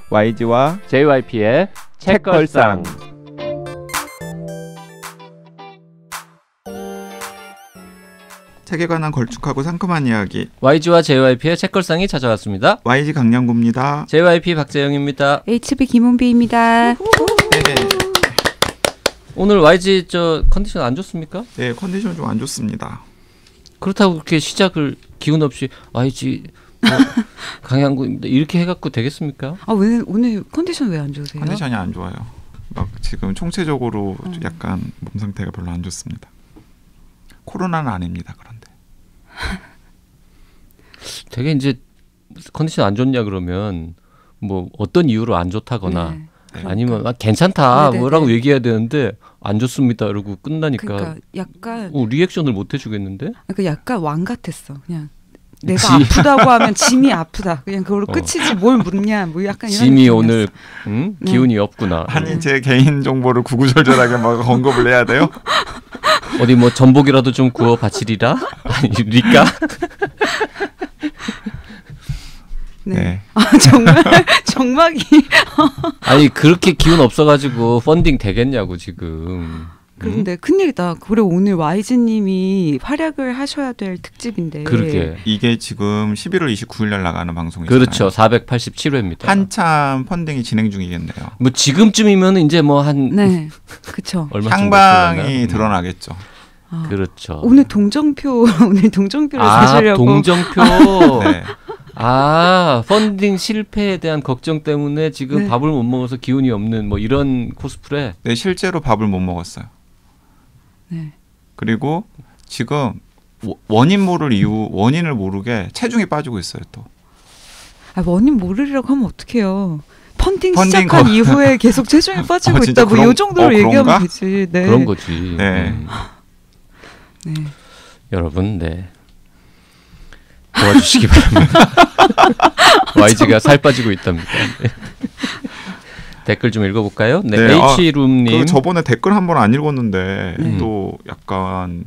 YG와 JYP의 책걸상. 책에 관한 걸쭉하고 상큼한 이야기. YG와 JYP의 책걸상이 찾아왔습니다. YG 강량구입니다. JYP 박재영입니다. HB 김은비입니다. 네. 오늘 YG 컨디션 안 좋습니까? 네, 컨디션 좀 안 좋습니다. 그렇다고 그렇게 시작을 기운 없이 YG 강양구입니다 이렇게 해갖고 되겠습니까? 오늘 컨디션 왜 안 좋으세요? 컨디션이 안 좋아요. 막 지금 총체적으로 약간 몸 상태가 별로 안 좋습니다. 코로나는 아닙니다. 그런데 되게 이제 컨디션 안 좋냐 그러면 뭐 어떤 이유로 안 좋다거나 네. 아니면 괜찮다 네네네. 뭐라고 얘기해야 되는데 안 좋습니다 이러고 끝나니까 그러니까 약간 리액션을 못 해주겠는데? 그러니까 약간 왕 같았어. 그냥 내가 아프다고 하면 짐이 아프다. 그냥 그걸로 끝이지 뭘 묻냐. 뭐 약간 이런 짐이 느낌이었어. 오늘 기운이 없구나. 아니 제 개인 정보를 구구절절하게 막 언급을 해야 돼요? 어디 뭐 전복이라도 좀 구워 바치리라? 아니 리까? 네. 정말 정막이. 아니 그렇게 기운 없어가지고 펀딩 되겠냐고 지금. 그런데 큰일이다. 그래 오늘 YG님이 활약을 하셔야 될 특집인데. 그러게. 이게 지금 11월 29일 날 나가는 방송이잖아요. 그렇죠. 487회입니다. 한참 펀딩이 진행 중이겠네요. 뭐 지금쯤이면 이제 뭐 한 네, 그렇죠. 향방이 드러나겠죠. 그렇죠. 오늘 동정표를 사시려고. 동정표. 네. 펀딩 실패에 대한 걱정 때문에 지금 네. 밥을 못 먹어서 기운이 없는 뭐 이런 코스프레. 네, 실제로 밥을 못 먹었어요. 네. 그리고 지금 원인을 모르게 체중이 빠지고 있어요 또. 원인 모르려고 하면 어떡해요. 펀딩 펀딩 시작한 이후에 계속 체중이 빠지고 있다. 뭐 이 정도로 얘기하면 그런가? 되지. 네. 그런 거지. 네. 네. 여러분, 도와주시기 바랍니다. YG가 살 빠지고 있답니다. 네. 댓글 좀 읽어볼까요? 네, H룸님. 저번에 댓글 한 번 안 읽었는데 또 약간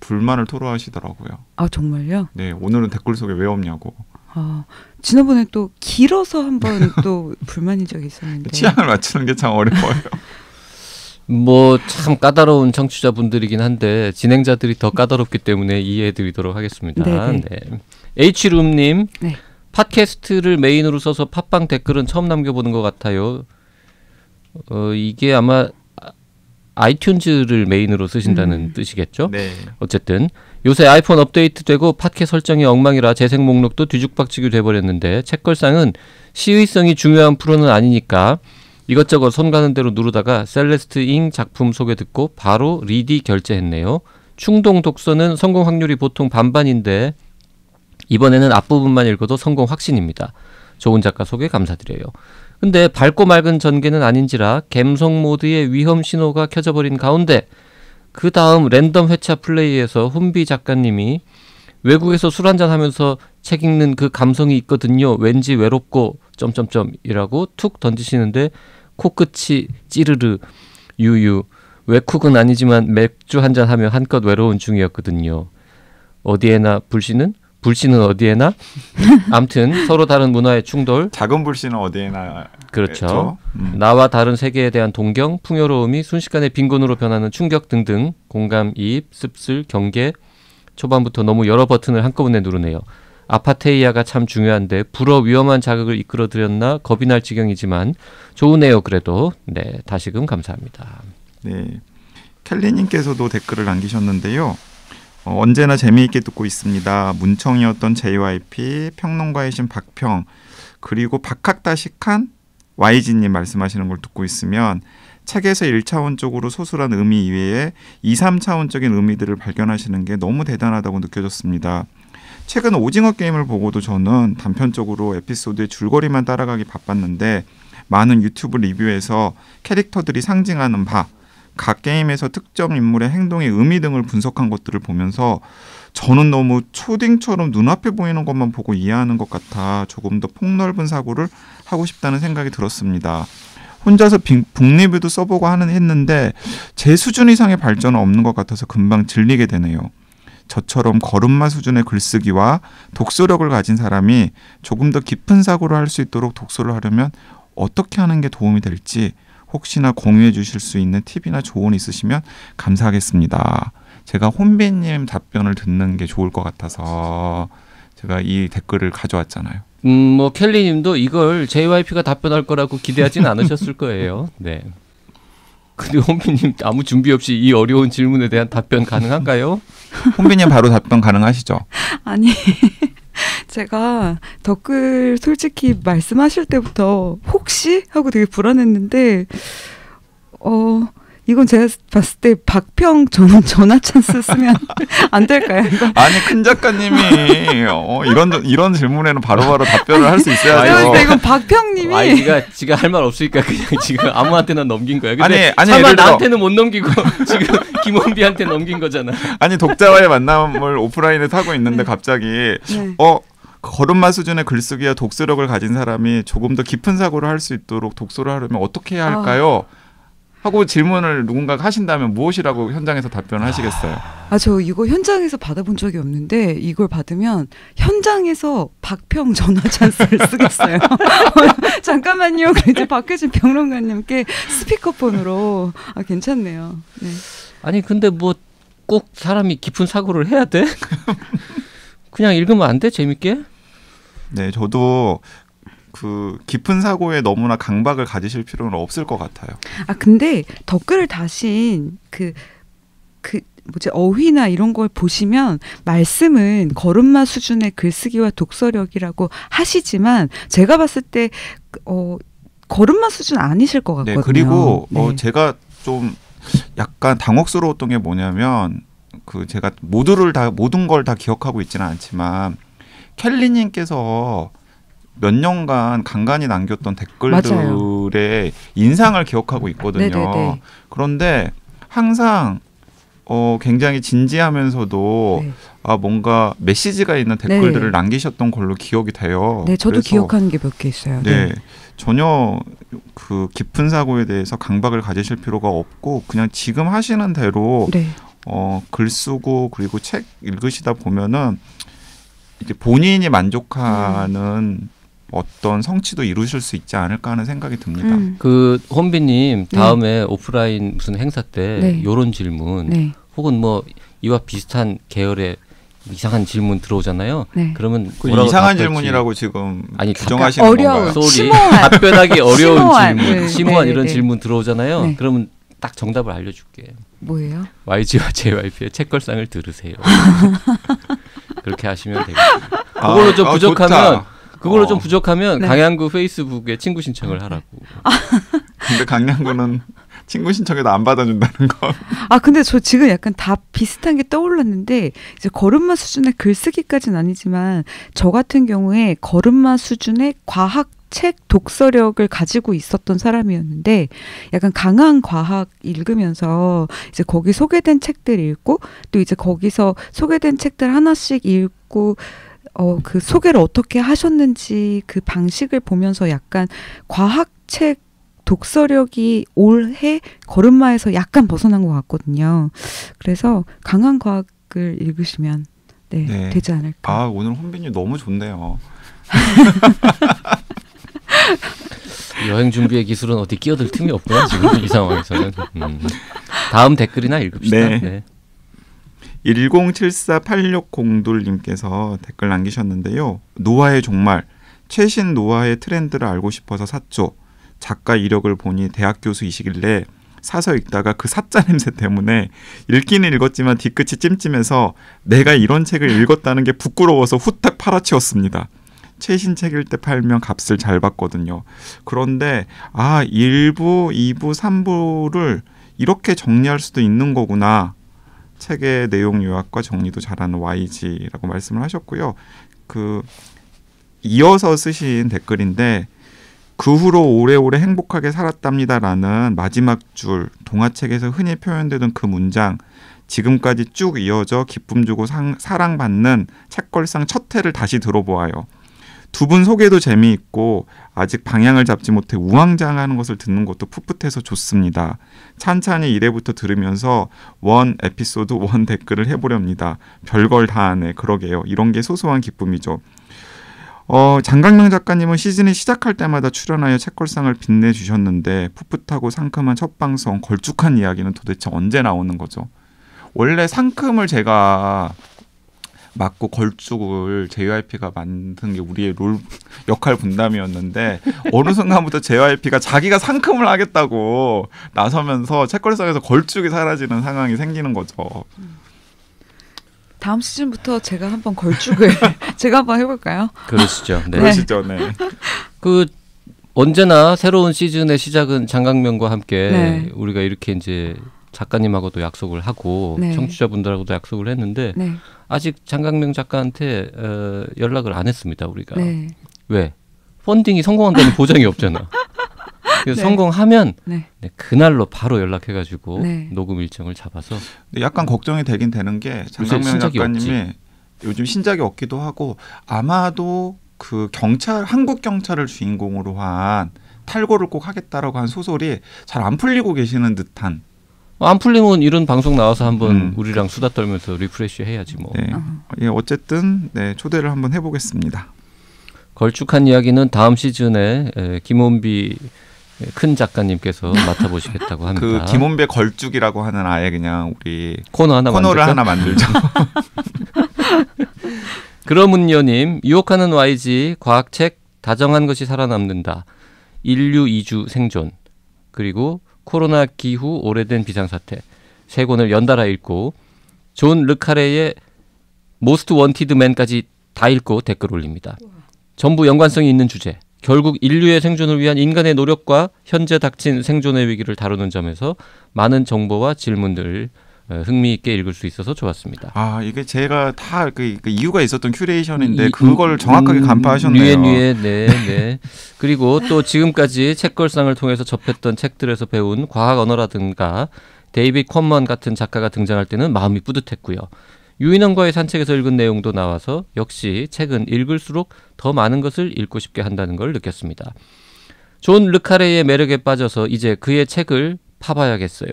불만을 토로하시더라고요. 아 정말요? 네, 오늘은 댓글 속에 왜 없냐고. 지난번에 또 길어서 한번 또 불만인 적이 있었는데. 취향을 맞추는 게 참 어려워요. 뭐 참 까다로운 청취자분들이긴 한데 진행자들이 더 까다롭기 때문에 이해해드리도록 하겠습니다. 네네. 네. H룸님. 네. 팟캐스트를 메인으로 써서 팟빵 댓글은 처음 남겨보는 것 같아요. 이게 아마 아이튠즈를 메인으로 쓰신다는 뜻이겠죠? 네. 어쨌든 요새 아이폰 업데이트되고 팟캐 설정이 엉망이라 재생 목록도 뒤죽박죽이 돼버렸는데 책걸상은 시의성이 중요한 프로는 아니니까 이것저것 손 가는 대로 누르다가 셀레스트 잉 작품 소개 듣고 바로 리디 결제했네요. 충동 독서는 성공 확률이 보통 반반인데 이번에는 앞부분만 읽어도 성공 확신입니다. 좋은 작가 소개 감사드려요. 근데 밝고 맑은 전개는 아닌지라 갬성 모드의 위험 신호가 켜져버린 가운데 그 다음 랜덤 회차 플레이에서 훈비 작가님이 외국에서 술 한잔 하면서 책 읽는 그 감성이 있거든요. 왠지 외롭고 이라고 툭 던지시는데 코끝이 찌르르 유유 외쿡은 아니지만 맥주 한잔 하며 한껏 외로운 중이었거든요. 어디에나 불씨는 어디에나? 암튼 서로 다른 문화의 충돌. 작은 불씨는 어디에나. 그렇죠. 나와 다른 세계에 대한 동경, 풍요로움이 순식간에 빈곤으로 변하는 충격 등등 공감, 이입, 씁쓸, 경계. 초반부터 너무 여러 버튼을 한꺼번에 누르네요. 아파테이아가 참 중요한데 불어 위험한 자극을 이끌어드렸나 겁이 날 지경이지만 좋으네요. 그래도 네 다시금 감사합니다. 네, 켈리님께서도 댓글을 남기셨는데요. 언제나 재미있게 듣고 있습니다. 문청이었던 JYP, 평론가의 신 박평, 그리고 박학다식한 YG님 말씀하시는 걸 듣고 있으면 책에서 1차원적으로 소술한 의미 이외에 2, 3차원적인 의미들을 발견하시는 게 너무 대단하다고 느껴졌습니다. 최근 오징어 게임을 보고도 저는 단편적으로 에피소드의 줄거리만 따라가기 바빴는데 많은 유튜브 리뷰에서 캐릭터들이 상징하는 바, 각 게임에서 특정 인물의 행동의 의미 등을 분석한 것들을 보면서 저는 너무 초딩처럼 눈앞에 보이는 것만 보고 이해하는 것 같아 조금 더 폭넓은 사고를 하고 싶다는 생각이 들었습니다. 혼자서 북리뷰도 써보고 했는데 제 수준 이상의 발전은 없는 것 같아서 금방 질리게 되네요. 저처럼 걸음마 수준의 글쓰기와 독서력을 가진 사람이 조금 더 깊은 사고를 할 수 있도록 독서를 하려면 어떻게 하는 게 도움이 될지 혹시나 공유해 주실 수 있는 팁이나 조언 있으시면 감사하겠습니다. 제가 혼비님 답변을 듣는 게 좋을 것 같아서 제가 이 댓글을 가져왔잖아요. 뭐 켈리님도 이걸 JYP가 답변할 거라고 기대하진 않으셨을 거예요. 네. 근데 혼비님 아무 준비 없이 이 어려운 질문에 대한 답변 가능한가요? 혼비님 바로 답변 가능하시죠? 아니 제가 댓글 솔직히 말씀하실 때부터 혹시 하고 되게 불안했는데 이건 제가 봤을 때 박평 전화 찬스 쓰면 안 될까요? 이거? 아니 큰 작가님이 이런 질문에는 바로바로 답변을 할 수 있어야죠. 근데 이건 박평님이 아니 지가 할 말 없으니까 그냥 지금 아무한테나 넘긴 거야. 근데 아니 설마 나한테는 못 넘기고 지금 김원비한테 넘긴 거잖아. 아니 독자와의 만남을 오프라인에서 하고 있는데 갑자기 걸음마 수준의 글쓰기와 독서력을 가진 사람이 조금 더 깊은 사고를 할 수 있도록 독서를 하려면 어떻게 해야 할까요? 하고 질문을 누군가가 하신다면 무엇이라고 현장에서 답변을 하시겠어요? 저 이거 현장에서 받아본 적이 없는데 이걸 받으면 현장에서 박평 전화 찬스를 쓰겠어요. 잠깐만요. 이제 박혜진 평론가님께 스피커폰으로 괜찮네요. 네. 아니 근데 뭐 꼭 사람이 깊은 사고를 해야 돼? 그냥 읽으면 안 돼? 재밌게? 네, 저도 그 깊은 사고에 너무나 강박을 가지실 필요는 없을 것 같아요. 근데 댓글을 다신 어휘나 이런 걸 보시면 말씀은 걸음마 수준의 글쓰기와 독서력이라고 하시지만 제가 봤을 때 걸음마 수준 아니실 것 같거든요. 네, 그리고 네. 제가 좀 약간 당혹스러웠던 게 뭐냐면 제가 모든 걸 다 기억하고 있지는 않지만 켈리님께서 몇 년간 간간히 남겼던 댓글들의 맞아요. 인상을 기억하고 있거든요. 네네네. 그런데 항상 굉장히 진지하면서도 네. 뭔가 메시지가 있는 댓글들을 네. 남기셨던 걸로 기억이 돼요. 네, 저도 그래서, 기억하는 게 몇 개 있어요. 네, 전혀 그 깊은 사고에 대해서 강박을 가지실 필요가 없고 그냥 지금 하시는 대로 네. 글 쓰고 그리고 책 읽으시다 보면은 이제 본인이 만족하는 어떤 성취도 이루실 수 있지 않을까 하는 생각이 듭니다. 그 혼비님 다음에 오프라인 무슨 행사 때 요런 질문 혹은 뭐 이와 비슷한 계열의 이상한 질문 들어오잖아요. 이상한 그러면 뭐라고 답할지. 질문이라고 지금 아니, 규정하시는 어려운 건가요? 심오한. 답변하기 어려운 심오한. 질문, 심오한 이런 네. 질문 들어오잖아요. 네. 그러면 딱 정답을 알려줄게. 뭐예요? YG와 JYP의 책걸상을 들으세요. 그렇게 하시면 되겠습니다. 그걸로 좀 부족하면 좋다. 그걸로 좀 부족하면 네. 강양구 페이스북에 친구 신청을 하라고. 근데 강양구는 친구 신청에도 안 받아준다는 거. 근데 저 지금 약간 다 비슷한 게 떠올랐는데 이제 걸음마 수준의 글쓰기까지는 아니지만 저 같은 경우에 걸음마 수준의 과학 책 독서력을 가지고 있었던 사람이었는데 약간 강한 과학 읽으면서 이제 거기 소개된 책들 읽고 또 이제 거기서 소개된 책들 하나씩 읽고 그 소개를 어떻게 하셨는지 그 방식을 보면서 약간 과학책 독서력이 올해 걸음마에서 약간 벗어난 것 같거든요. 그래서 강한 과학을 읽으시면 네. 되지 않을까. 오늘 혼비님 너무 좋네요. 여행 준비의 기술은 어디 끼어들 틈이 없구나 지금 이 상황에서는. 다음 댓글이나 읽읍시다. 네. 10748602님께서 댓글 남기셨는데요. 노화의 종말, 최신 노화의 트렌드를 알고 싶어서 샀죠. 작가 이력을 보니 대학 교수이시길래 사서 읽다가 그 사짜 냄새 때문에 읽기는 읽었지만 뒤끝이 찜찜해서 내가 이런 책을 읽었다는 게 부끄러워서 후딱 팔아치웠습니다. 최신 책일 때 팔면 값을 잘 받거든요. 그런데 1부, 2부, 3부를 이렇게 정리할 수도 있는 거구나. 책의 내용 요약과 정리도 잘하는 YG라고 말씀을 하셨고요. 이어서 쓰신 댓글인데 그 후로 오래오래 행복하게 살았답니다라는 마지막 줄 동화책에서 흔히 표현되던 그 문장 지금까지 쭉 이어져 기쁨 주고 사랑받는 책걸상 첫 회를 다시 들어보아요. 두 분 소개도 재미있고 아직 방향을 잡지 못해 우왕좌왕하는 것을 듣는 것도 풋풋해서 좋습니다. 찬찬히 1회부터 들으면서 원 에피소드 원 댓글을 해보렵니다. 별걸 다 하네. 그러게요. 이런 게 소소한 기쁨이죠. 장강명 작가님은 시즌이 시작할 때마다 출연하여 책걸상을 빛내주셨는데 풋풋하고 상큼한 첫 방송 걸쭉한 이야기는 도대체 언제 나오는 거죠? 원래 상큼을 제가 맡고 걸쭉을 JYP가 만든 게 우리의 롤 역할 분담이었는데 어느 순간부터 JYP가 자기가 상큼을 하겠다고 나서면서 책걸상에서 걸쭉이 사라지는 상황이 생기는 거죠. 다음 시즌부터 제가 한번 걸쭉을 제가 한번 해볼까요? 그러시죠. 네. 그러시죠, 네. 그 언제나 새로운 시즌의 시작은 장강명과 함께 네. 우리가 이렇게 이제 작가님하고도 약속을 하고 네. 청취자분들하고도 약속을 했는데 네. 아직 장강명 작가한테 연락을 안 했습니다. 우리가. 네. 왜? 펀딩이 성공한다는 보장이 없잖아. 그래서 네. 성공하면 네. 네, 그날로 바로 연락해가지고 네. 녹음 일정을 잡아서 근데 약간 걱정이 되긴 되는 게 장강명 신작이 작가님이 요즘 신작이 없기도 하고 아마도 그 한국 경찰을 주인공으로 한 탈고를 꼭 하겠다라고 한 소설이 잘 안 풀리고 계시는 듯한. 안 풀리면 이런 방송 나와서 한번 우리랑 수다 떨면서 리프레시 해야지 뭐. 네. 예, 어쨌든 네, 초대를 한번 해보겠습니다. 걸쭉한 이야기는 다음 시즌에 김원비 큰 작가님께서 맡아보시겠다고 합니다. 그 김원배 걸쭉이라고 하는 아예 그냥 우리 코너를 만들까? 하나 만들죠. 그러문요님 유혹하는 YG 과학책 다정한 것이 살아남는다. 인류 이주 생존 그리고 코로나 기후 오래된 비상사태 세 권을 연달아 읽고 존 르카레의 모스트 원티드 맨까지 다 읽고 댓글 올립니다. 전부 연관성이 있는 주제 결국 인류의 생존을 위한 인간의 노력과 현재 닥친 생존의 위기를 다루는 점에서 많은 정보와 질문들을 흥미있게 읽을 수 있어서 좋았습니다. 아 이게 제가 다 그 이유가 있었던 큐레이션인데 그걸 정확하게 간파하셨네요. 네. 그리고 또 지금까지 책걸상을 통해서 접했던 책들에서 배운 과학 언어라든가 데이빗 콘먼 같은 작가가 등장할 때는 마음이 뿌듯했고요. 유인원과의 산책에서 읽은 내용도 나와서 역시 책은 읽을수록 더 많은 것을 읽고 싶게 한다는 걸 느꼈습니다. 존 르카레의 매력에 빠져서 이제 그의 책을 파봐야겠어요.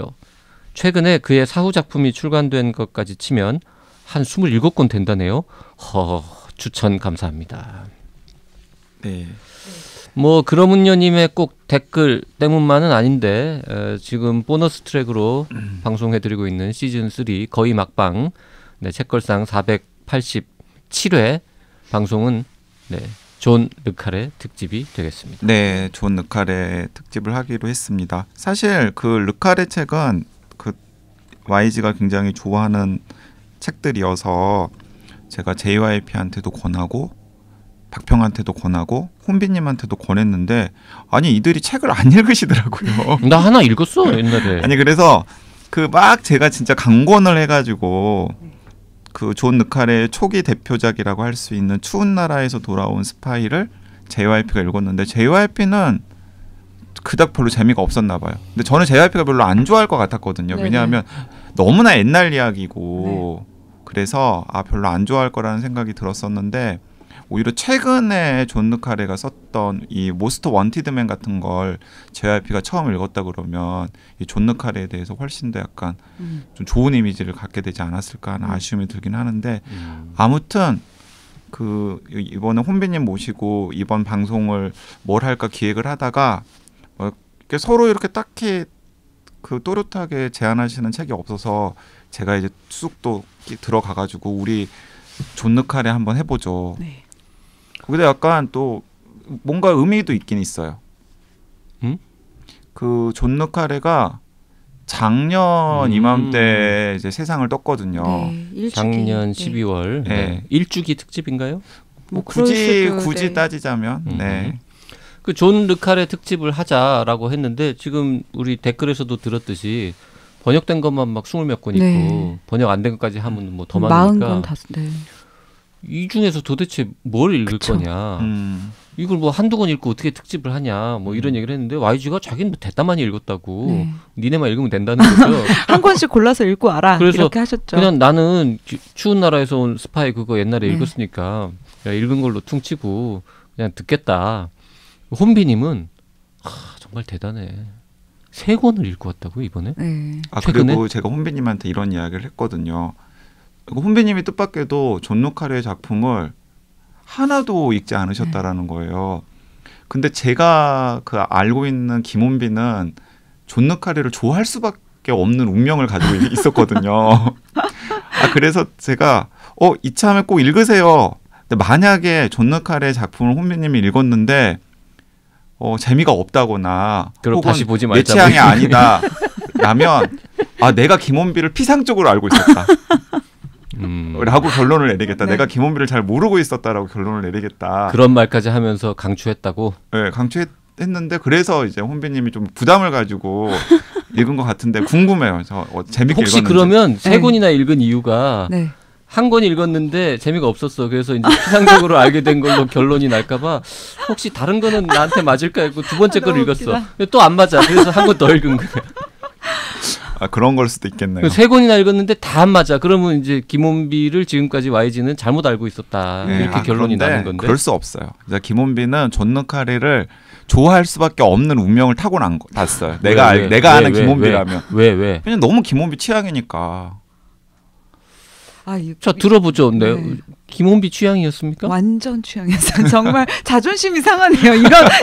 최근에 그의 사후 작품이 출간된 것까지 치면 한 27권 된다네요. 추천 감사합니다. 네. 뭐 그러문요님의 꼭 댓글 때문만은 아닌데 지금 보너스 트랙으로 방송해드리고 있는 시즌3 거의 막방 네, 책걸상 487회 방송은 네, 존 르카레 특집이 되겠습니다. 네, 존 르카레 특집을 하기로 했습니다. 사실 그 르카레 책은 그 YG가 굉장히 좋아하는 책들이어서 제가 JYP한테도 권하고 박평한테도 권하고 혼비님한테도 권했는데 아니 이들이 책을 안 읽으시더라고요. 나 하나 읽었어 옛날에. 아니 그래서 그 막 제가 진짜 강권을 해가지고 그 존 르카레의 초기 대표작이라고 할 수 있는 추운 나라에서 돌아온 스파이를 JYP가 읽었는데 JYP는 그닥 별로 재미가 없었나 봐요. 근데 저는 JYP가 별로 안 좋아할 것 같았거든요. 네네. 왜냐하면 너무나 옛날 이야기고 그래서 별로 안 좋아할 거라는 생각이 들었었는데 오히려 최근에 존 르카레가 썼던 이 모스트 원티드맨 같은 걸 JYP가 처음 읽었다 그러면 이 존 르카레에 대해서 훨씬 더 약간 좀 좋은 이미지를 갖게 되지 않았을까 하는 아쉬움이 들긴 하는데 아무튼 그 이번에 혼비님 모시고 이번 방송을 뭘 할까 기획을 하다가 이렇게 서로 이렇게 딱히 그 또렷하게 제안하시는 책이 없어서 제가 이제 쑥 또 들어가가지고 우리 존 르카레 한번 해보죠. 네. 거기다 약간 또 뭔가 의미도 있긴 있어요. 그 존 르카레가 작년 이맘때 이제 세상을 떴거든요. 네, 일주기. 작년 네. 12월 네. 일주기 특집인가요? 뭐 그럴 수도, 굳이 네. 따지자면 네. 그 존 르카레 특집을 하자라고 했는데 지금 우리 댓글에서도 들었듯이 번역된 것만 막 20몇 권 있고 네. 번역 안 된 것까지 하면 뭐 더 많으니까 40권 다. 네. 이 중에서 도대체 뭘 읽을 그쵸. 거냐 이걸 뭐 한두 권 읽고 어떻게 특집을 하냐 뭐 이런 얘기를 했는데 YG가 자기는 대단 많이 읽었다고 네. 니네만 읽으면 된다는 거죠. 한 권씩 골라서 읽고 알아. 그래서 이렇게 하셨죠. 그냥 나는 추운 나라에서 온 스파이 그거 옛날에 네. 읽었으니까 야, 읽은 걸로 퉁치고 그냥 듣겠다. 혼비님은 정말 대단해. 3권을 읽고 왔다고 이번에? 네. 최근에? 그리고 제가 혼비님한테 이런 이야기를 했거든요. 혼비님이 뜻밖에도 존 르카레의 작품을 하나도 읽지 않으셨다라는 거예요. 근데 제가 그 알고 있는 김원빈은 존 느카리를 좋아할 수밖에 없는 운명을 가지고 있었거든요. 그래서 제가 이참에 꼭 읽으세요. 근데 만약에 존 느카리의 작품을 혼비님이 읽었는데 재미가 없다거나 그럼 혹은 다시 보지 내 말자. 취향이 아니다 라면 내가 김원빈을 피상적으로 알고 있었다. 라고 결론을 내리겠다. 네. 내가 김원빈을 잘 모르고 있었다라고 결론을 내리겠다. 그런 말까지 하면서 강추했다고. 네, 강추했는데 그래서 이제 혼비님이 좀 부담을 가지고 읽은 것 같은데 궁금해요. 저 재밌게 혹시 읽었는지. 그러면 세 네. 권이나 읽은 이유가 네. 한 권 읽었는데 재미가 없었어. 그래서 이제 피상적으로 알게 된 걸로 결론이 날까봐 혹시 다른 거는 나한테 맞을까 했고 두 번째 걸 너무 읽었어. 또 안 맞아. 그래서 한 권 더 읽은 거야. 그런 걸 수도 있겠네요. 세 권이나 읽었는데 다 안 맞아. 그러면 이제 김원비를 지금까지 YG는 잘못 알고 있었다. 네, 이렇게 결론이 그런데 나는 건데. 그럴 수 없어요. 이제 김원빈은 존 느카리를 좋아할 수밖에 없는 운명을 타고났어요. 내가 아는 김원비라면. 왜? 그냥 너무 김원비 취향이니까. 자 들어보죠. 네. 네. 김원비 취향이었습니까? 완전 취향이었어요. 정말 자존심이 상하네요.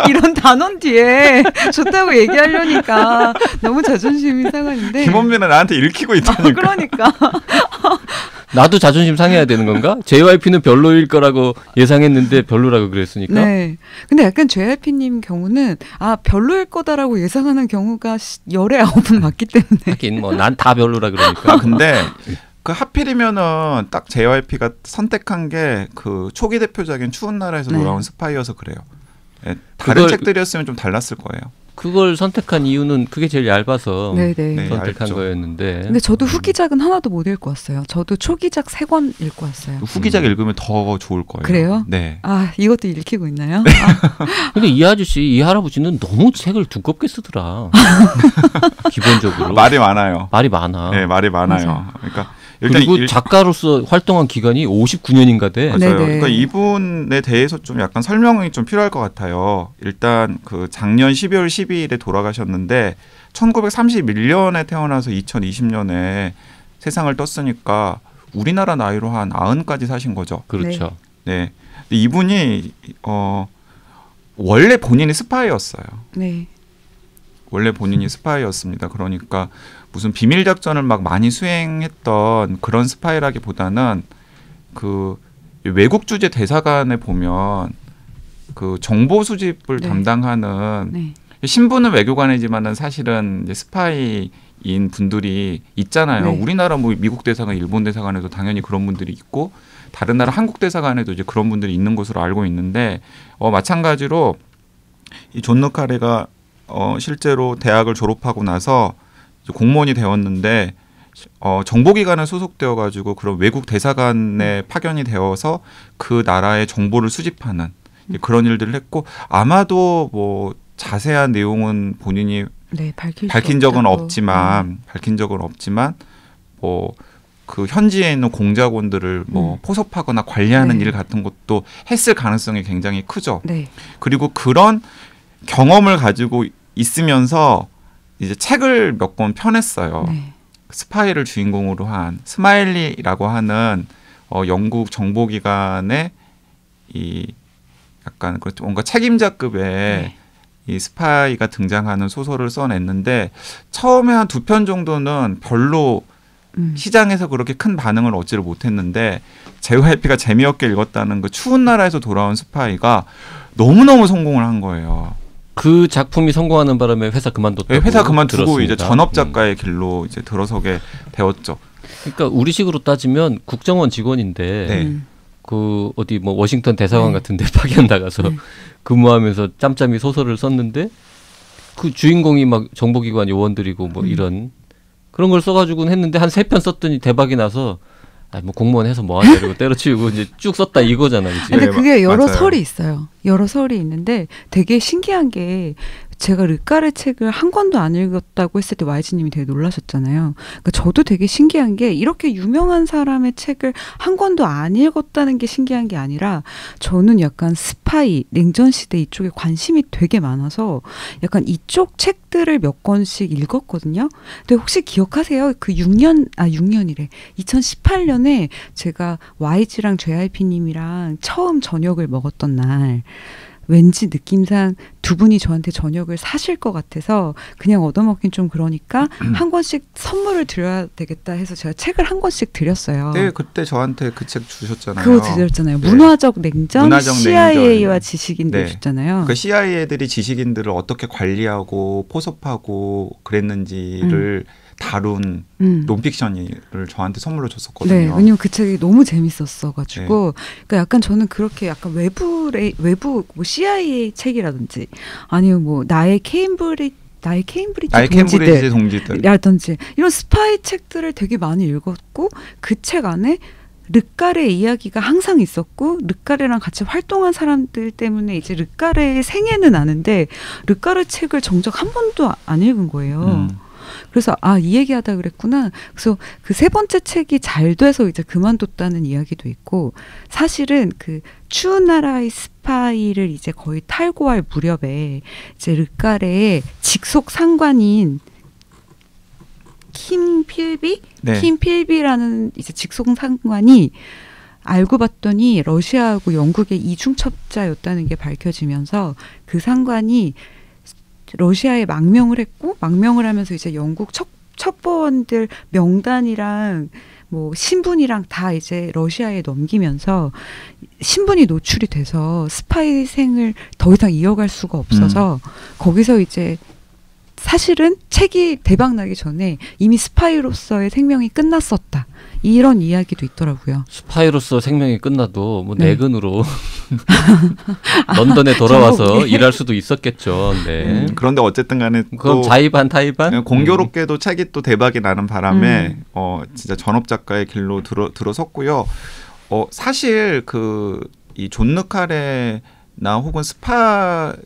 이런 단원 뒤에 좋다고 얘기하려니까 너무 자존심이 상하는데. 김원빈은 나한테 읽히고 있다니까. 그러니까. 나도 자존심 상해야 되는 건가? JYP는 별로일 거라고 예상했는데 별로라고 그랬으니까. 네. 근데 약간 JYP님 경우는 별로일 거다라고 예상하는 경우가 열의 9은 맞기 때문에. 하긴 뭐 난 다 별로라 그러니까. 근데 그 하필이면은 딱 JYP가 선택한 게 그 초기 대표작인 추운 나라에서 네. 돌아온 스파이여서 그래요. 네, 다른 그걸- 책들이었으면 좀 달랐을 거예요. 그걸 선택한 이유는 그게 제일 얇아서 네네. 네. 선택한 얇죠. 거였는데. 근데 저도 후기작은 하나도 못 읽고 왔어요. 저도 초기작 3권 읽고 왔어요. 후기작 읽으면 더 좋을 거예요. 그래요? 네. 이것도 읽히고 있나요? 근데 이 아저씨, 이 할아버지는 너무 책을 두껍게 쓰더라. 기본적으로. 말이 많아요. 말이 많아. 네, 말이 많아요. 맞아요. 그러니까 일단 그리고 작가로서 활동한 기간이 59년인가 돼. 맞아요. 네네. 그러니까 이분에 대해서 좀 약간 설명이 좀 필요할 것 같아요. 일단 그 작년 12월 12일에 돌아가셨는데 1931년에 태어나서 2020년에 세상을 떴으니까 우리나라 나이로 한 90까지 사신 거죠. 그렇죠. 네. 근데 이분이 원래 본인이 스파이였어요. 네. 원래 본인이 스파이였습니다. 그러니까 무슨 비밀 작전을 막 많이 수행했던 그런 스파이라기보다는 그 외국 주재 대사관에 보면 그 정보 수집을 네. 담당하는 네. 신분은 외교관이지만은 사실은 이제 스파이인 분들이 있잖아요. 네. 우리나라 뭐 미국 대사관, 일본 대사관에도 당연히 그런 분들이 있고 다른 나라 한국 대사관에도 이제 그런 분들이 있는 것으로 알고 있는데 마찬가지로 이 존 느카리가 실제로 대학을 졸업하고 나서 이제 공무원이 되었는데 정보기관에 소속되어 가지고 그런 외국 대사관에 파견이 되어서 그 나라의 정보를 수집하는 그런 일들을 했고 아마도 뭐 자세한 내용은 본인이 네, 밝힌 적은 없지만 뭐 그 현지에 있는 공작원들을 뭐 포섭하거나 관리하는 네. 일 같은 것도 했을 가능성이 굉장히 크죠. 네. 그리고 그런 경험을 가지고 있으면서 이제 책을 몇 권 펴냈어요. 네. 스파이를 주인공으로 한 스마일리라고 하는 영국 정보기관의 이 약간 그렇죠. 뭔가 책임자급의 네. 이 스파이가 등장하는 소설을 써냈는데 처음에 한 2편 정도는 별로 시장에서 그렇게 큰 반응을 얻지를 못했는데 JYP가 재미없게 읽었다는 그 추운 나라에서 돌아온 스파이가 너무너무 성공을 한 거예요. 그 작품이 성공하는 바람에 회사 그만뒀다고. 네, 회사 그만두고 들었습니다. 이제 전업 작가의 길로 이제 들어서게 되었죠. 그러니까 우리식으로 따지면 국정원 직원인데 네. 그 어디 뭐 워싱턴 대사관 네. 같은데 파견 나가서 네. 근무하면서 짬짬이 소설을 썼는데 그 주인공이 막 정보기관 요원들이고 뭐 이런 그런 걸 써가지고는 했는데 한 3편 썼더니 대박이 나서 뭐 공무원 해서 뭐하냐 이러고 때려치우고 이제 쭉 썼다 이거잖아, 그치? 근데 네, 그게 여러 맞아요. 설이 있어요. 여러 설이 있는데 되게 신기한 게 제가 르카레 책을 한 권도 안 읽었다고 했을 때 YG님이 되게 놀라셨잖아요. 그러니까 저도 되게 신기한 게 이렇게 유명한 사람의 책을 한 권도 안 읽었다는 게 신기한 게 아니라 저는 약간 스파이, 냉전시대 이쪽에 관심이 되게 많아서 약간 이쪽 책들을 몇 권씩 읽었거든요. 근데 혹시 기억하세요? 그 6년이래. 2018년에 제가 YG랑 JYP님이랑 처음 저녁을 먹었던 날 왠지 느낌상 두 분이 저한테 저녁을 사실 것 같아서 그냥 얻어먹긴 좀 그러니까 한 권씩 선물을 드려야 되겠다 해서 제가 책을 한 권씩 드렸어요. 네, 그때 저한테 그 책 주셨잖아요. 그거 드렸잖아요. 네. 문화적 냉전, 문화적 CIA와 냉전. 지식인들 네. 주잖아요. 그 CIA들이 지식인들을 어떻게 관리하고 포섭하고 그랬는지를 다룬 논픽션을 저한테 선물로 줬었거든요. 네, 왜냐면 그 책이 너무 재밌었어가지고, 그러니까 약간 저는 그렇게 약간 외부 뭐 CIA 책이라든지 아니면 뭐 나의 케임브리지 동지들 라든지 이런 스파이 책들을 되게 많이 읽었고 그 책 안에 르카레 이야기가 항상 있었고 르카레랑 같이 활동한 사람들 때문에 이제 르카레의 생애는 아는데 르카레 책을 정작 한 번도 안 읽은 거예요. 그래서 이 얘기하다 그랬구나. 그래서 그 세 번째 책이 잘 돼서 이제 그만뒀다는 이야기도 있고 사실은 그 추운 나라의 스파이를 이제 거의 탈고할 무렵에 이제 르카레의 직속 상관인 킴 필비? 네. 킴 필비라는 이제 직속 상관이 알고 봤더니 러시아하고 영국의 이중첩자였다는 게 밝혀지면서 그 상관이 러시아에 망명을 했고 망명을 하면서 이제 영국 첩보원들 명단이랑 뭐 신분이랑 다 이제 러시아에 넘기면서 신분이 노출이 돼서 스파이 생을 더 이상 이어갈 수가 없어서 거기서 이제 사실은 책이 대박 나기 전에 이미 스파이로서의 생명이 끝났었다. 이런 이야기도 있더라고요. 스파이로서 생명이 끝나도 뭐 네. 내근으로 런던에 돌아와서 일할 수도 있었겠죠. 네. 그런데 어쨌든 간에 그럼 또 자의반 타의반? 공교롭게도 책이 또 대박이 나는 바람에 진짜 전업 작가의 길로 들어섰고요. 사실 이 존 르카레나 혹은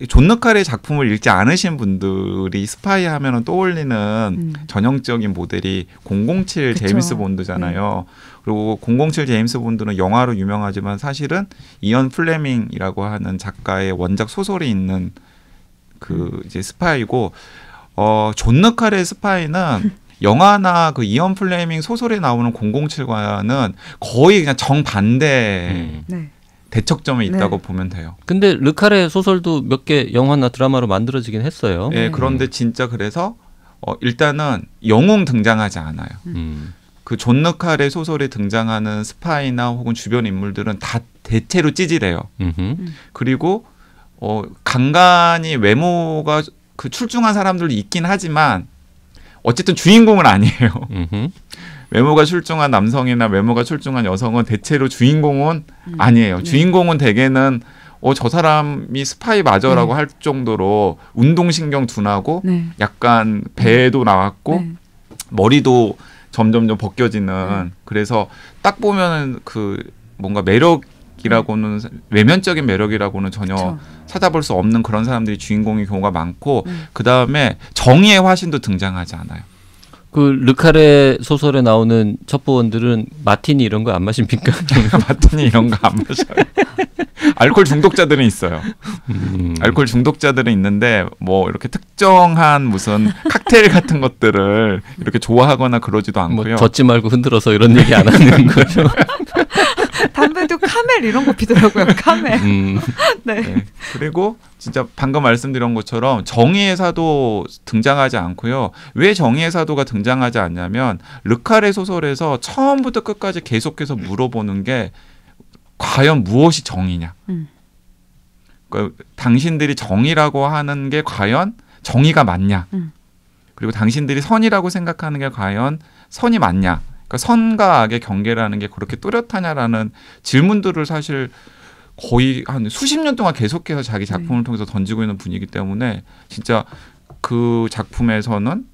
존 르카레 작품을 읽지 않으신 분들이 스파이 하면은 떠올리는 전형적인 모델이 007 그쵸. 제임스 본드잖아요. 그리고 007 제임스 본드는 영화로 유명하지만 사실은 이언 플레밍이라고 하는 작가의 원작 소설이 있는 그 이제 스파이고 존 르카레 스파이는 영화나 그 이언 플레밍 소설에 나오는 007과는 거의 그냥 정반대 네. 대척점에 있다고 보면 돼요. 근데 르카레 소설도 몇 개 영화나 드라마로 만들어지긴 했어요. 네, 그런데 진짜 그래서 일단은 영웅 등장하지 않아요. 그 존 르카레 소설에 등장하는 스파이나 혹은 주변 인물들은 다 대체로 찌질해요. 그리고 간간히 외모가 그 출중한 사람들도 있긴 하지만 어쨌든 주인공은 아니에요. 외모가 출중한 남성이나 외모가 출중한 여성은 대체로 주인공은 아니에요. 네. 주인공은 대개는 저 사람이 스파이 맞아라고 할 정도로 운동신경 둔하고 네. 약간 배도 나왔고 네. 머리도 점점점 벗겨지는 그래서 딱 보면은 그 뭔가 매력이라고는 외면적인 매력이라고는 전혀 그쵸. 찾아볼 수 없는 그런 사람들이 주인공인 경우가 많고 그 다음에 정의의 화신도 등장하지 않아요. 그 르카레 소설에 나오는 첩보원들은 마티니 이런 거 안 마십니까? 마티니 이런 거 안 마셔요. 알코올 중독자들은 있어요. 알코올 중독자들은 있는데 뭐 이렇게 특정한 무슨 칵테일 같은 것들을 이렇게 좋아하거나 그러지도 않고요. 뭐 젖지 말고 흔들어서 이런 얘기 안 하는 거죠. 담배도 카멜 이런 거 피더라고요. 카멜. 네. 네. 그리고 진짜 방금 말씀드린 것처럼 정의의 사도 등장하지 않고요. 왜 정의의 사도가 등장하지 않냐면 르카레 소설에서 처음부터 끝까지 계속해서 물어보는 게 과연 무엇이 정의냐. 그러니까 당신들이 정의라고 하는 게 과연 정의가 맞냐. 그리고 당신들이 선이라고 생각하는 게 과연 선이 맞냐. 그러니까 선과 악의 경계라는 게 그렇게 뚜렷하냐라는 질문들을 사실 거의 한 수십 년 동안 계속해서 자기 작품을 통해서 던지고 있는 분이기 때문에 진짜 그 작품에서는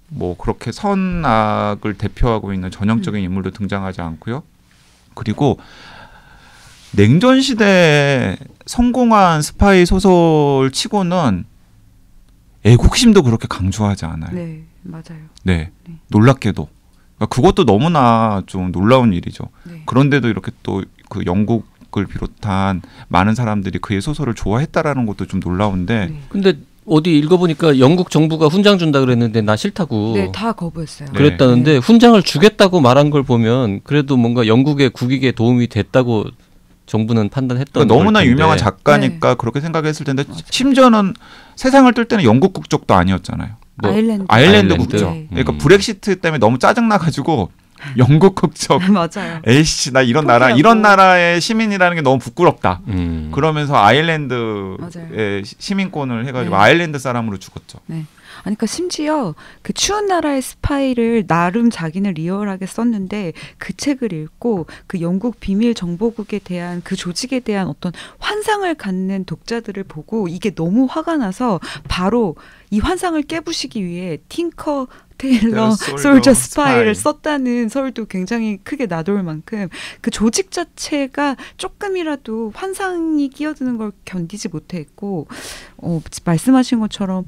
뭐 그렇게 선악을 대표하고 있는 전형적인 인물도 등장하지 않고요. 그리고 냉전 시대에 성공한 스파이 소설 치고는 애국심도 그렇게 강조하지 않아요. 네, 맞아요. 네, 네. 놀랍게도 그것도 너무나 좀 놀라운 일이죠. 네. 그런데도 이렇게 또 그 영국을 비롯한 많은 사람들이 그의 소설을 좋아했다라는 것도 좀 놀라운데 네. 근데 어디 읽어보니까 영국 정부가 훈장 준다 그랬는데 나 싫다고 네, 다 거부했어요. 네. 그랬다는데 훈장을 주겠다고 말한 걸 보면 그래도 뭔가 영국의 국익에 도움이 됐다고 정부는 판단했던 그러니까 너무나 걸 텐데. 유명한 작가니까 그렇게 생각했을 텐데 심지어는 세상을 뜰 때는 영국 국적도 아니었잖아요. 뭐, 아일랜드. 아일랜드 아일랜드. 국적. 네. 그러니까 브렉시트 때문에 너무 짜증나가지고 영국 국적. 맞아요. 에이씨 나 이런 포기하고. 이런 나라의 시민이라는 게 너무 부끄럽다. 음. 그러면서 아일랜드의 맞아요. 시민권을 해가지고 네. 아일랜드 사람으로 죽었죠. 아니, 그러니까 심지어 그 추운 나라의 스파이를 나름 자기는 리얼하게 썼는데 그 책을 읽고 그 영국 비밀 정보국에 대한 그 조직에 대한 어떤 환상을 갖는 독자들을 보고 이게 너무 화가 나서 바로 이 환상을 깨부시기 위해 틴커 테일러 솔저 스파이를 썼다는 설도 굉장히 크게 나돌 만큼 그 조직 자체가 조금이라도 환상이 끼어드는 걸 견디지 못했고 말씀하신 것처럼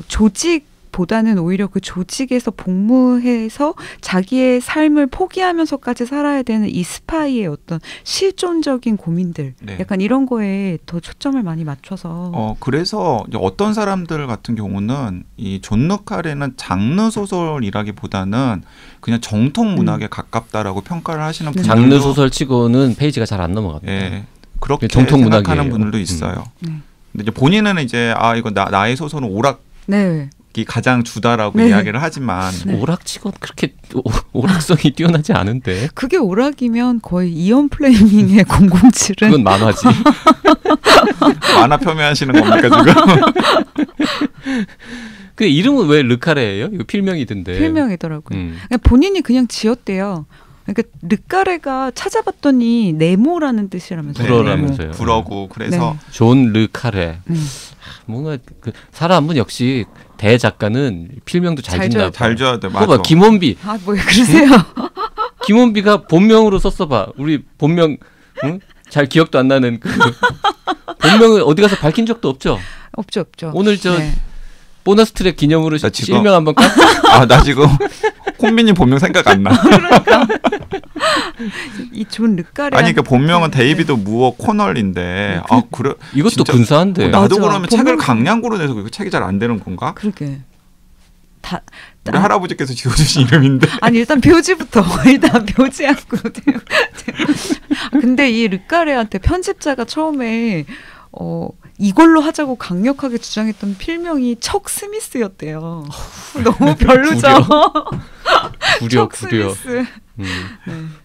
조직보다는 오히려 그 조직에서 복무해서 자기의 삶을 포기하면서까지 살아야 되는 이 스파이의 어떤 실존적인 고민들 네. 약간 이런 거에 더 초점을 많이 맞춰서 그래서 이제 어떤 사람들 같은 경우는 이 존 르카레는 장르 소설이라기보다는 그냥 정통 문학에 가깝다라고 평가를 하시는 분들도 장르 소설치고는 페이지가 잘 안 넘어갑니다. 예, 그렇게 정통 생각하는 문학이에요. 분들도 있어요. 네. 근데 이제 본인은 이제 이거 나의 소설은 오락이 네. 가장 주다라고 네. 이야기를 하지만 네. 오락치고는 그렇게 오락성이 뛰어나지 않은데 그게 오락이면 거의 이언 플레이밍의 007은 그건 만화지. 만화 폄훼하시는 겁니까 지금? 그 이름은 왜 르카레예요? 이거 필명이던데. 필명이더라고요. 그러니까 본인이 그냥 지었대요. 그러니까 르카레가 찾아봤더니 네모라는 뜻이라면서요. 불어라면서요. 불어고 그래서 존 르카레. 네. 뭔가 그 사람은 역시 대작가는 필명도 잘 잘 짓나 줘야 봐. 잘 줘야 돼. 그거 맞아. 봐, 김원비. 아, 뭐야 그러세요? 김원비가 본명으로 썼어봐. 우리 본명 응? 잘 기억도 안 나는 그 본명을 어디 가서 밝힌 적도 없죠. 없죠. 오늘 저 네. 보너스 트랙 기념으로 나 지금- 실명 한번 깠. 나 지금 콤비님 본명 생각 안 나. 이 존 르카레 아니 그 본명은 데이비드 무어 코널인데 그래 이것도 진짜- 근사한데. 나도 맞아. 그러면 책을 강량구로 내서 그 책이 잘 안 되는 건가? 그러게. 우리 할아버지께서 지어주신 이름인데. 아니 일단 표지부터 일단 표지하고 근데 이 르카레한테 편집자가 처음에 이걸로 하자고 강력하게 주장했던 필명이 척 스미스였대요. 너무 별로죠. 구려. 척 스미스. 네.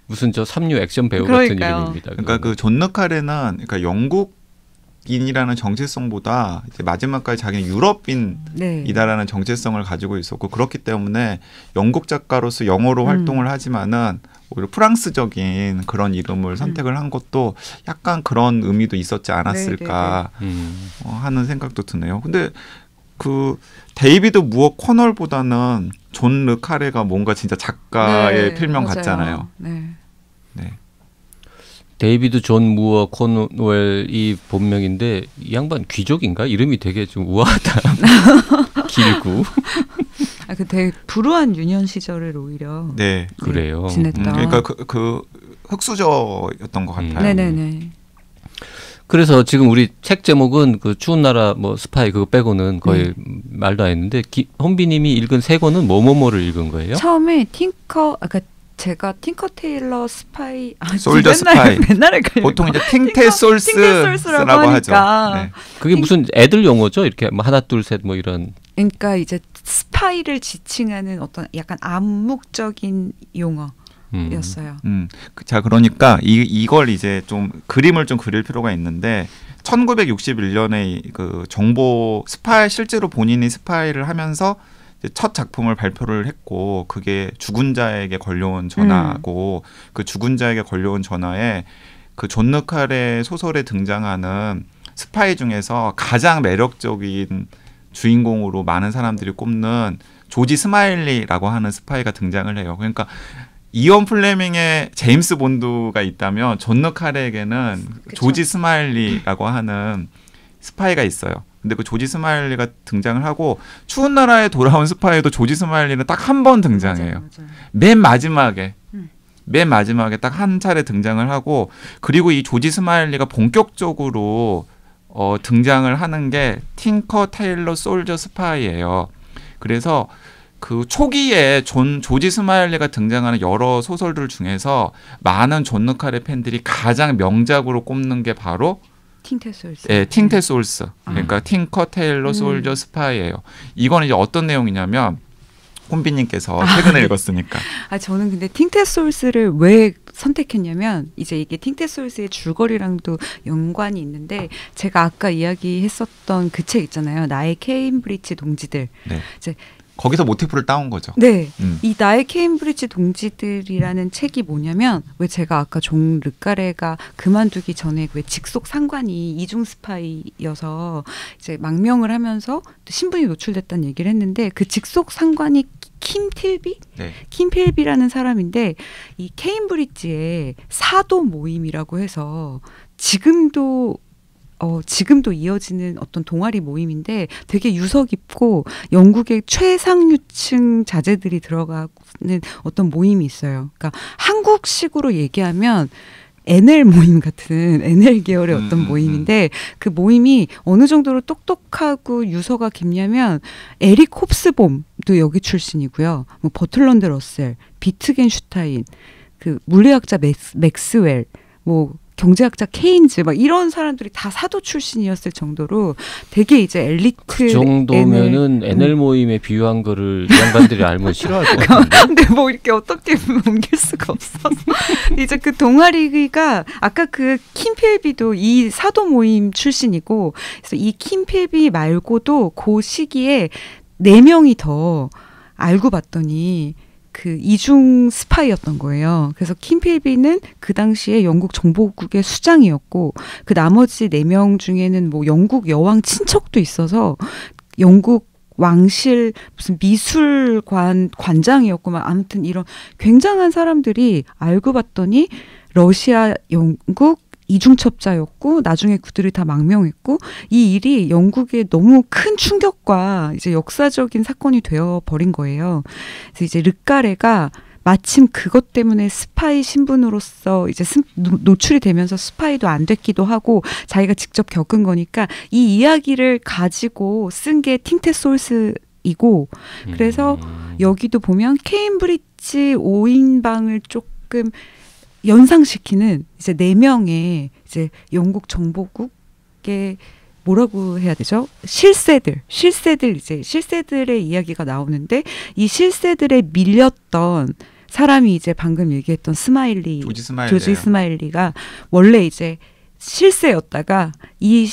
무슨 저 삼류 액션 배우 그러니까요. 같은 이름입니다. 그러니까 그 존 르카레는 그러니까 영국인이라는 정체성보다 이제 마지막까지 자기는 유럽인이다라는 네. 정체성을 가지고 있었고 그렇기 때문에 영국 작가로서 영어로 활동을 하지만은 오히려 프랑스적인 그런 이름을 선택을 한 것도 약간 그런 의미도 있었지 않았을까 하는 생각도 드네요. 근데 그 데이비드 무어 코널보다는 존 르카레가 뭔가 진짜 작가의 필명 맞아요. 같잖아요. 네. 네. 데이비드 존 무어 코노웰이 본명인데 이 양반 귀족인가? 이름이 되게 좀 우아하다. 길고. 그 되게 불우한 유년 시절을 오히려 네. 그래요. 지냈다. 그러니까 그 흑수저였던 것 같아요. 네네네. 그래서 지금 우리 책 제목은 그 추운 나라 뭐 스파이 그거 빼고는 거의 말도 안 했는데 혼비님이 읽은 세 권은 뭐뭐뭐를 읽은 거예요? 처음에 그러니까 제가 틴커 테일러 스파이 솔저 스파이. 맨날 헷갈려요. 보통 이제 팅테 솔스라고 하죠. 네. 그게 무슨 애들 용어죠? 이렇게 뭐 하나 둘 셋 뭐 이런. 그러니까 이제 스파이를 지칭하는 어떤 약간 암묵적인 용어였어요. 자, 그러니까 이걸 이제 좀 그림을 좀 그릴 필요가 있는데 1961년에 그 정보 스파이 실제로 본인이 스파이를 하면서 이제 첫 작품을 발표를 했고 그게 죽은 자에게 걸려온 전화고 그 죽은 자에게 걸려온 전화에 그 존 르카레 소설에 등장하는 스파이 중에서 가장 매력적인 주인공으로 많은 사람들이 꼽는 조지 스마일리라고 하는 스파이가 등장을 해요. 그러니까 이언 플레밍의 제임스 본드가 있다면 존 르카레에게는 조지 스마일리라고 하는 스파이가 있어요. 근데 그 조지 스마일리가 등장을 하고 추운 나라에 돌아온 스파이도 조지 스마일리는 딱 한 번 등장해요. 맞아요. 맨 마지막에 딱 한 차례 등장을 하고 그리고 이 조지 스마일리가 본격적으로 등장을 하는 게 팅커 테일러 솔저 스파이예요. 그래서 그 초기에 조지 스마일리가 등장하는 여러 소설들 중에서 많은 존 르카레 팬들이 가장 명작으로 꼽는 게 바로 팅테솔스. 예, 팅테솔스. 그러니까 팅커 테일러 솔저 스파이예요. 이거는 이제 어떤 내용이냐면 콤비님께서 최근에 읽었으니까. 저는 근데 팅테솔스를 왜 선택했냐면 이제 이게 팅테솔스의 줄거리랑도 연관이 있는데 제가 아까 이야기했었던 그 책 있잖아요. 나의 케임브리지 동지들. 네. 이제 거기서 모티프를 따온 거죠. 네. 이 나의 케임브리지 동지들이라는 책이 뭐냐면 왜 제가 아까 존 르카레가 그만두기 전에 왜 직속 상관이 이중 스파이여서 이제 망명을 하면서 신분이 노출됐다는 얘기를 했는데 그 직속 상관이 킴 틸비? 네. 킴 필비라는 사람인데 이 케임브리지의 사도 모임이라고 해서 지금도 이어지는 어떤 동아리 모임인데 되게 유서 깊고 영국의 최상류층 자제들이 들어가는 어떤 모임이 있어요. 그러니까 한국식으로 얘기하면 NL 모임 같은 NL 계열의 어떤 모임인데 그 모임이 어느 정도로 똑똑하고 유서가 깊냐면 에릭 홉스봄도 여기 출신이고요. 뭐 버틀런드 러셀, 비트겐슈타인, 그 물리학자 맥스웰, 뭐 경제학자 케인즈 막 이런 사람들이 다 사도 출신이었을 정도로 되게 이제 엘리트 그 정도면은 NL 모임에 비유한 거를 이 양반들이 알면 싫어할 것 같은데. 근데 뭐 이렇게 어떻게 옮길 수가 없어서 이제 그 동아리가 아까 그 킴필비도 이 사도 모임 출신이고 그래서 이 킴필비 말고도 그 시기에 4명이 더 알고 봤더니 그 이중 스파이였던 거예요. 그래서 킴필비는 그 당시에 영국 정보국의 수장이었고 그 나머지 4명 중에는 뭐 영국 여왕 친척도 있어서 영국 왕실 무슨 미술관 관장이었고 막 아무튼 이런 굉장한 사람들이 알고 봤더니 러시아, 영국 이중첩자였고 나중에 그들이 다 망명했고 이 일이 영국에 너무 큰 충격과 이제 역사적인 사건이 되어 버린 거예요. 그래서 이제 르카레가 마침 그것 때문에 스파이 신분으로서 이제 노출이 되면서 스파이도 안 됐기도 하고 자기가 직접 겪은 거니까 이 이야기를 가지고 쓴 게 팅테솔스이고 그래서 여기도 보면 케임브리지 5인방을 조금 연상시키는 이제 4명의 이제 영국 정보국의 뭐라고 해야 되죠? 실세들의 이야기가 나오는데 이 실세들에 밀렸던 사람이 이제 방금 얘기했던 조지 스마일리가 원래 이제 실세였다가 이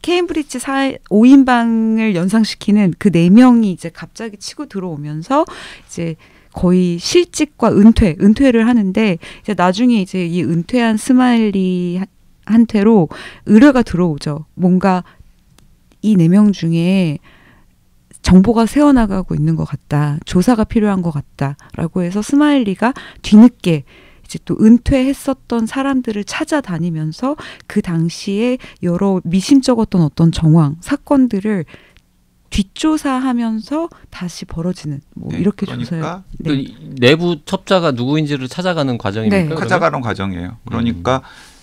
케임브리지 5인방을 연상시키는 그 4명이 이제 갑자기 치고 들어오면서 이제 거의 실직과 은퇴를 하는데 이제 나중에 이제 이 은퇴한 스마일리한테로 의뢰가 들어오죠. 뭔가 이 4명 중에 정보가 새어나가고 있는 것 같다. 조사가 필요한 것 같다라고 해서 스마일리가 뒤늦게 이제 또 은퇴했었던 사람들을 찾아다니면서 그 당시에 여러 미심쩍었던 어떤 정황, 사건들을 뒷조사하면서 다시 벌어지는 뭐 이렇게 조사해요. 네. 내부 첩자가 누구인지를 찾아가는 과정입니까? 네. 찾아가는 과정이에요. 그러니까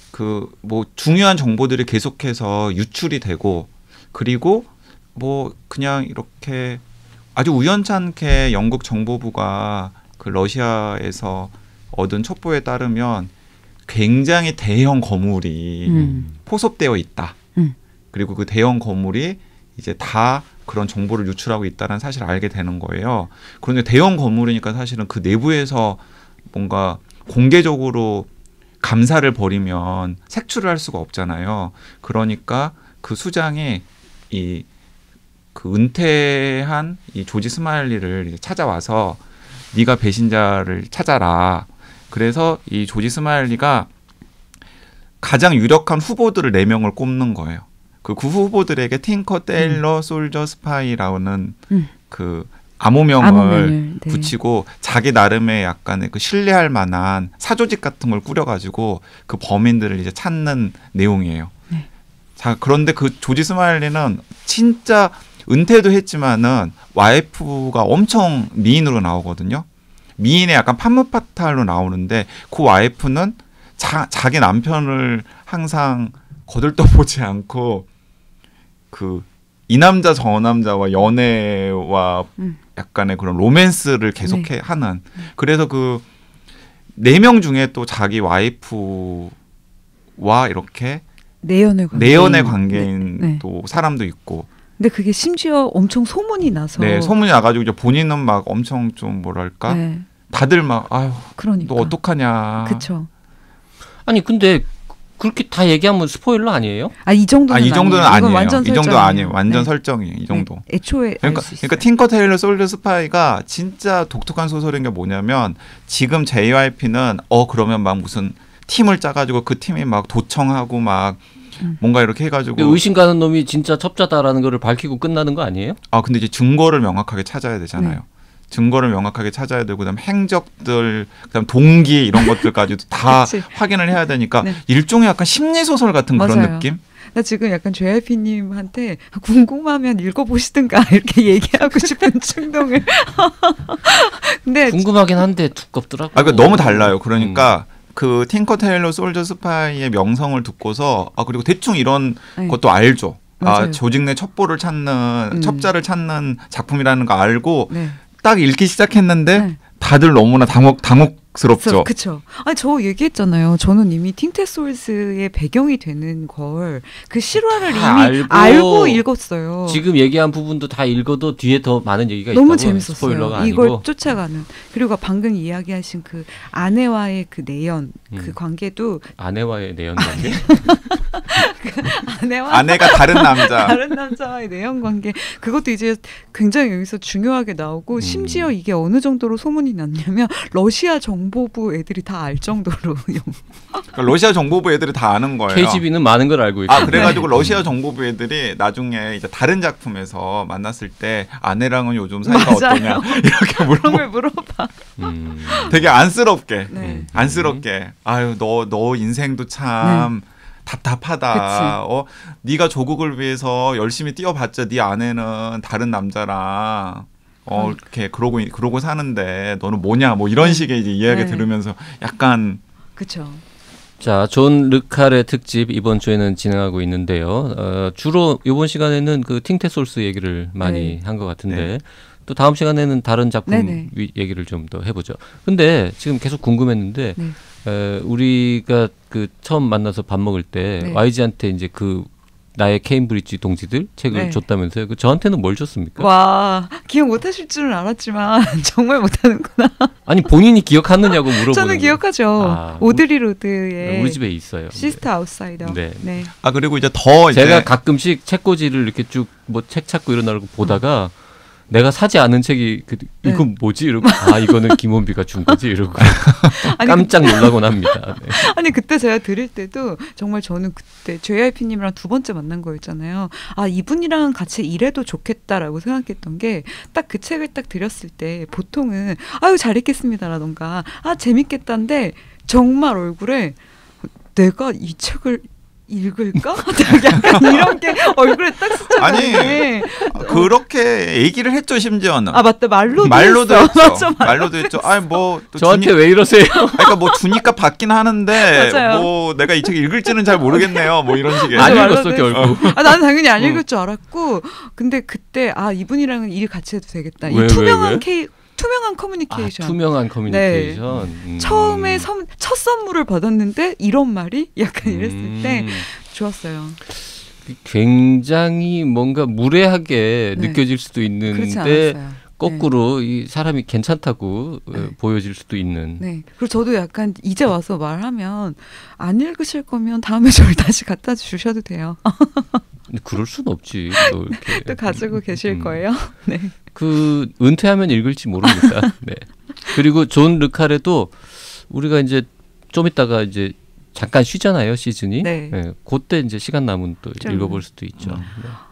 그 뭐 중요한 정보들이 계속해서 유출이 되고 그리고 뭐 그냥 이렇게 아주 우연찮게 영국 정보부가 그 러시아에서 얻은 첩보에 따르면 굉장히 대형 건물이 포섭되어 있다. 그리고 그 대형 건물이 이제 다 그런 정보를 유출하고 있다는 사실을 알게 되는 거예요. 그런데 대형 건물이니까 사실은 그 내부에서 뭔가 공개적으로 감사를 벌이면 색출을 할 수가 없잖아요. 그러니까 그 수장이 그 은퇴한 이 조지 스마일리를 찾아와서 네가 배신자를 찾아라. 그래서 이 조지 스마일리가 가장 유력한 후보들을 4명을 꼽는 거예요. 그 후보들에게 팅커 테일러 솔저 스파이라는 그 암호명을 네. 붙이고 자기 나름의 약간의 그 신뢰할 만한 사조직 같은 걸 꾸려가지고 그 범인들을 이제 찾는 내용이에요. 네. 자, 그런데 그 조지 스마일리는 진짜 은퇴도 했지만은 와이프가 엄청 미인으로 나오거든요. 미인의 약간 판무파탈로 나오는데 그 와이프는 자기 남편을 항상 거들떠보지 않고 그 이 남자 저 남자와 연애와 약간의 그런 로맨스를 계속해 네. 하는. 그래서 그 4명 중에 또 자기 와이프와 이렇게 내연의 관계인 네. 또 사람도 있고. 근데 그게 심지어 엄청 소문이 나서. 네, 소문이 나가지고 이제 본인은 막 엄청 좀 뭐랄까, 네. 다들 막 아유, 그러니까. 너 어떡하냐. 그렇죠. 아니 근데 그렇게 다 얘기하면 스포일러 아니에요? 이 정도는 이 정도는 아니에요. 아니에요. 완전 이 정도 설정이에요. 아니에요. 완전 네. 설정이에요. 이 정도. 네. 애초에 그러니까, 알 수 있어요. 그러니까 틴커 테일러 솔저 스파이가 진짜 독특한 소설인 게 뭐냐면 지금 JYP는 그러면 막 무슨 팀을 짜가지고 그 팀이 막 도청하고 막 뭔가 이렇게 해가지고 의심 가는 놈이 진짜 첩자다라는 거를 밝히고 끝나는 거 아니에요? 근데 이제 증거를 명확하게 찾아야 되잖아요. 네. 증거를 명확하게 찾아야 되고 그다음 행적들, 그다음 동기 이런 것들까지도 다 그치. 확인을 해야 되니까 네. 일종의 약간 심리 소설 같은 그런 맞아요. 느낌? 나 지금 약간 JYP님한테 궁금하면 읽어보시든가 이렇게 얘기하고 싶은 충동을. 근데 궁금하긴 한데 두껍더라고. 그러니까 너무 달라요. 그러니까 그 틴커 테일러 솔저 스파이의 명성을 듣고서 그리고 대충 이런 네. 것도 알죠. 맞아요. 조직 내 첩보를 찾는 첩자를 찾는 작품이라는 거 알고 네. 딱 읽기 시작했는데 네. 다들 너무나 당혹스럽죠. 그렇죠. 저 얘기했잖아요. 저는 이미 틴테솔스의 배경이 되는 걸 그 실화를 다 이미 알고 읽었어요. 지금 얘기한 부분도 다 읽어도 뒤에 더 많은 얘기가 너무 있다고. 재밌었어요. 스포일러가 이걸 아니고. 쫓아가는. 그리고 방금 이야기하신 그 아내와의 그 내연 그 관계도 아내와의 내연 관계. 아내가 다른 남자. 다른 남자와의 내연 관계 그것도 이제 굉장히 여기서 중요하게 나오고 심지어 이게 어느 정도로 소문이 났냐면 러시아 정보부 애들이 다 알 정도로 그러니까 러시아 정보부 애들이 다 아는 거예요. KGB는 많은 걸 알고 있고. 그래가지고 러시아 정보부 애들이 나중에 이제 다른 작품에서 만났을 때 아내랑은 요즘 사이가 맞아요. 어떠냐 이렇게 그런 걸 물어봐. 되게 안쓰럽게 네. 안쓰럽게 아유 너 인생도 참 답답하다. 네가 조국을 위해서 열심히 뛰어봤자 네 아내는 다른 남자랑 이렇게 그러고 사는데 너는 뭐냐 뭐 이런 식의 이제 이야기 들으면서 약간 그렇죠. 자, 존 르칼의 특집 이번 주에는 진행하고 있는데요. 주로 이번 시간에는 그 팅테솔스 얘기를 많이 한 것 같은데 네. 또 다음 시간에는 다른 작품 네네. 얘기를 좀 더 해보죠. 근데 지금 계속 궁금했는데 우리가 그 처음 만나서 밥 먹을 때 YG한테 이제 그 나의 케임브리지 동지들 책을 줬다면서요. 그 저한테는 뭘 줬습니까? 와, 기억 못하실 줄은 알았지만 정말 못하는구나. 아니 본인이 기억하느냐고 물어보는. 저는 기억하죠. 오드리 로드의 우리 집에 있어요. 시스터 아웃사이더. 네. 그리고 이제 더 제가 가끔씩 책꽂이를 이렇게 쭉 뭐 책 찾고 이러나고 보다가 내가 사지 않은 책이 이건 뭐지 이러고 이거는 김원비가 준 거지 이러고 깜짝 놀라곤 합니다. 네. 아니 그때 제가 드릴 때도 정말 저는 그때 JYP님이랑 두 번째 만난 거였잖아요. 이분이랑 같이 일해도 좋겠다라고 생각했던 게 딱 그 책을 딱 드렸을 때 보통은 아유 잘 읽겠습니다라던가 재밌겠다는데 정말 얼굴에 내가 이 책을 읽을까? 약간 이런 게 얼굴에 딱 스쳐가는데 그렇게 얘기를 했죠 심지어는. 맞다 말로도 했죠. 맞아, 말로도 했죠. 뭐 저한테 왜 이러세요? 그러니까 뭐 주니까 받긴 하는데 맞아요. 뭐 내가 이 책 읽을지는 잘 모르겠네요. 뭐 이런 식의. 안 읽었어 결국. 나는 당연히 안 읽을 줄 알았고 근데 그때 이분이랑은 일 같이 해도 되겠다. 이 투명한 커뮤니케이션. 투명한 커뮤니케이션. 처음에 첫 선물을 받았는데 이런 말이 약간 이랬을 때 좋았어요. 굉장히 뭔가 무례하게 느껴질 수도 있는데 거꾸로 이 사람이 괜찮다고 보여질 수도 있는. 네. 그리고 저도 약간 이제 와서 말하면 안 읽으실 거면 다음에 저를 다시 갖다 주셔도 돼요. 근데 그럴 수는 없지. 또 이렇게 또 가지고 계실 거예요. 네. 그 은퇴하면 읽을지 모릅니다. 네. 그리고 존 르칼에도 우리가 이제 좀 있다가 이제 잠깐 쉬잖아요 시즌이. 네. 그때 이제 시간 남은 또 읽어볼 수도 있죠. 네.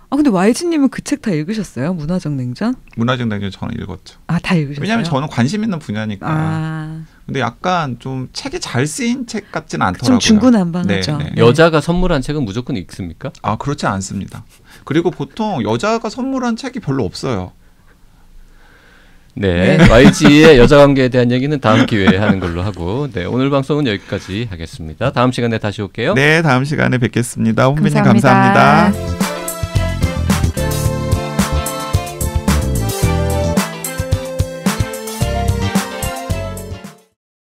근데 YG님은 그 책 다 읽으셨어요? 문화적 냉전? 문화적 냉전 저는 읽었죠. 다 읽으셨어요? 왜냐하면 저는 관심 있는 분야니까. 근데 약간 좀 책이 잘 쓰인 책 같지는 않더라고요. 좀 중구난방하죠. 네. 여자가 선물한 책은 무조건 읽습니까? 그렇지 않습니다. 그리고 보통 여자가 선물한 책이 별로 없어요. 네, YG의 여자 관계에 대한 얘기는 다음 기회에 하는 걸로 하고, 네, 오늘 방송은 여기까지 하겠습니다. 다음 시간에 다시 올게요. 네, 다음 시간에 뵙겠습니다. 혼비님 감사합니다. 감사합니다.